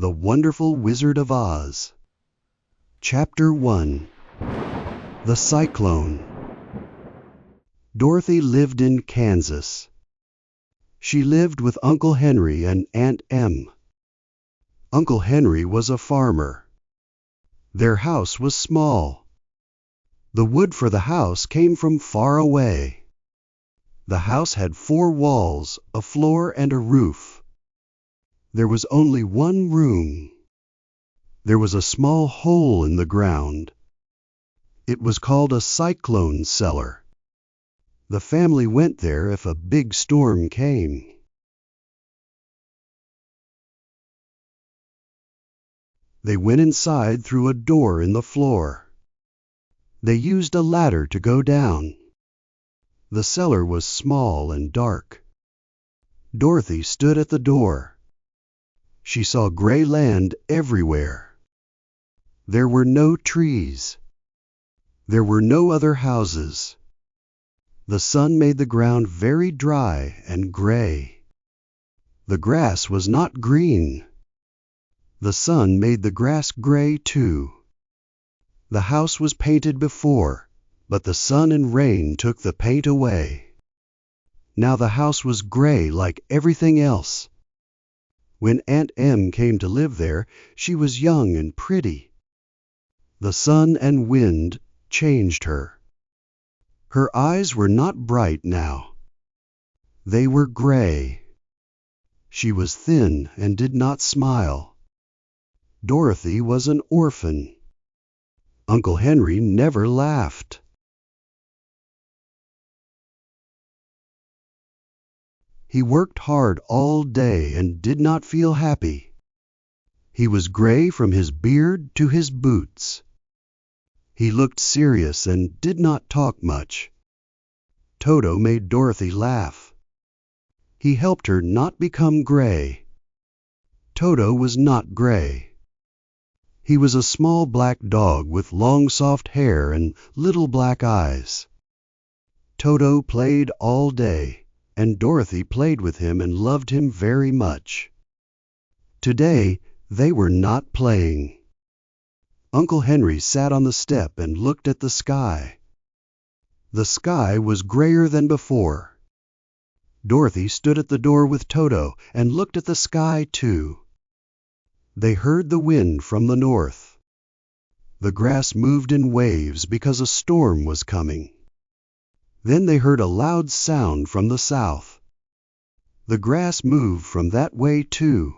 The Wonderful Wizard of Oz. Chapter 1. The Cyclone. Dorothy lived in Kansas. She lived with Uncle Henry and Aunt Em. Uncle Henry was a farmer. Their house was small. The wood for the house came from far away. The house had 4 walls, a floor, and a roof. There was only one room. There was a small hole in the ground. It was called a cyclone cellar. The family went there if a big storm came. They went inside through a door in the floor. They used a ladder to go down. The cellar was small and dark. Dorothy stood at the door. She saw gray land everywhere. There were no trees. There were no other houses. The sun made the ground very dry and gray. The grass was not green. The sun made the grass gray too. The house was painted before, but the sun and rain took the paint away. Now the house was gray like everything else. When Aunt Em came to live there, she was young and pretty. The sun and wind changed her. Her eyes were not bright now. They were gray. She was thin and did not smile. Dorothy was an orphan. Uncle Henry never laughed. He worked hard all day and did not feel happy. He was gray from his beard to his boots. He looked serious and did not talk much. Toto made Dorothy laugh. He helped her not become gray. Toto was not gray. He was a small black dog with long soft hair and little black eyes. Toto played all day, and Dorothy played with him and loved him very much. Today they were not playing. Uncle Henry sat on the step and looked at the sky. The sky was grayer than before. Dorothy stood at the door with Toto and looked at the sky too. They heard the wind from the north. The grass moved in waves because a storm was coming. Then they heard a loud sound from the south. The grass moved from that way too.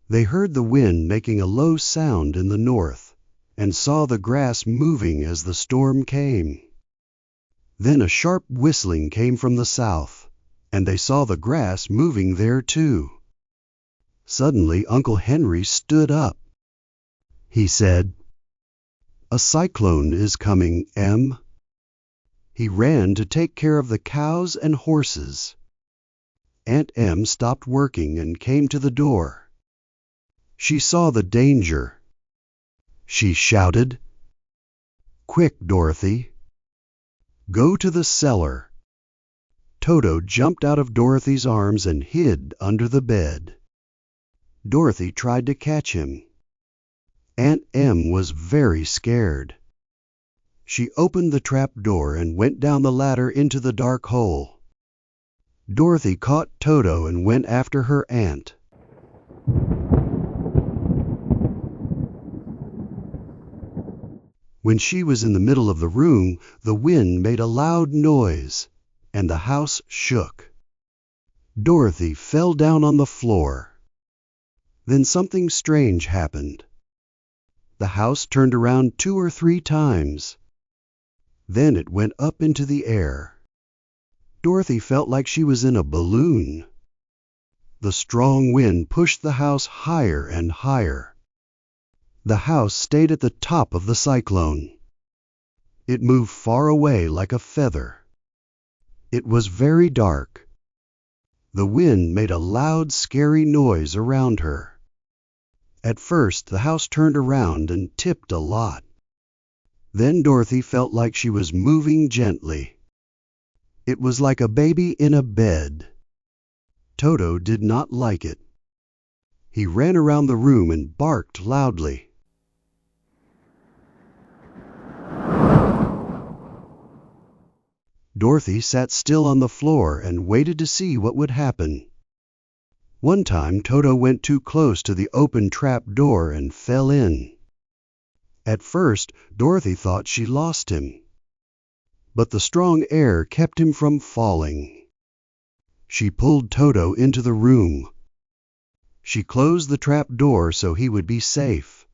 They heard the wind making a low sound in the north, and saw the grass moving as the storm came. Then a sharp whistling came from the south, and they saw the grass moving there too. Suddenly Uncle Henry stood up. He said, "A cyclone is coming, Em." He ran to take care of the cows and horses. Aunt Em stopped working and came to the door. She saw the danger. She shouted, "Quick, Dorothy! Go to the cellar." Toto jumped out of Dorothy's arms and hid under the bed. Dorothy tried to catch him. Aunt Em was very scared. She opened the trap door and went down the ladder into the dark hole. Dorothy caught Toto and went after her aunt. When she was in the middle of the room, the wind made a loud noise, and the house shook. Dorothy fell down on the floor. Then something strange happened. The house turned around 2 or 3 times. Then it went up into the air. Dorothy felt like she was in a balloon. The strong wind pushed the house higher and higher. The house stayed at the top of the cyclone. It moved far away like a feather. It was very dark. The wind made a loud, scary noise around her. At first, the house turned around and tipped a lot. Then Dorothy felt like she was moving gently. It was like a baby in a bed. Toto did not like it. He ran around the room and barked loudly. Dorothy sat still on the floor and waited to see what would happen. One time Toto went too close to the open trap door and fell in. At first, Dorothy thought she lost him, but the strong air kept him from falling. She pulled Toto into the room. She closed the trap door so he would be safe.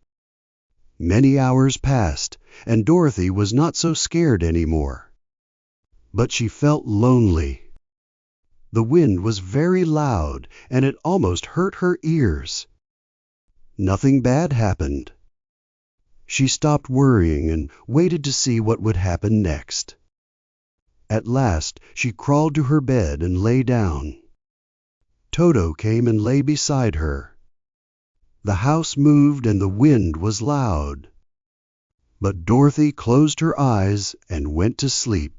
Many hours passed, and Dorothy was not so scared anymore. But she felt lonely. The wind was very loud, and it almost hurt her ears. Nothing bad happened. She stopped worrying and waited to see what would happen next. At last she crawled to her bed and lay down. Toto came and lay beside her. The house moved and the wind was loud. But Dorothy closed her eyes and went to sleep.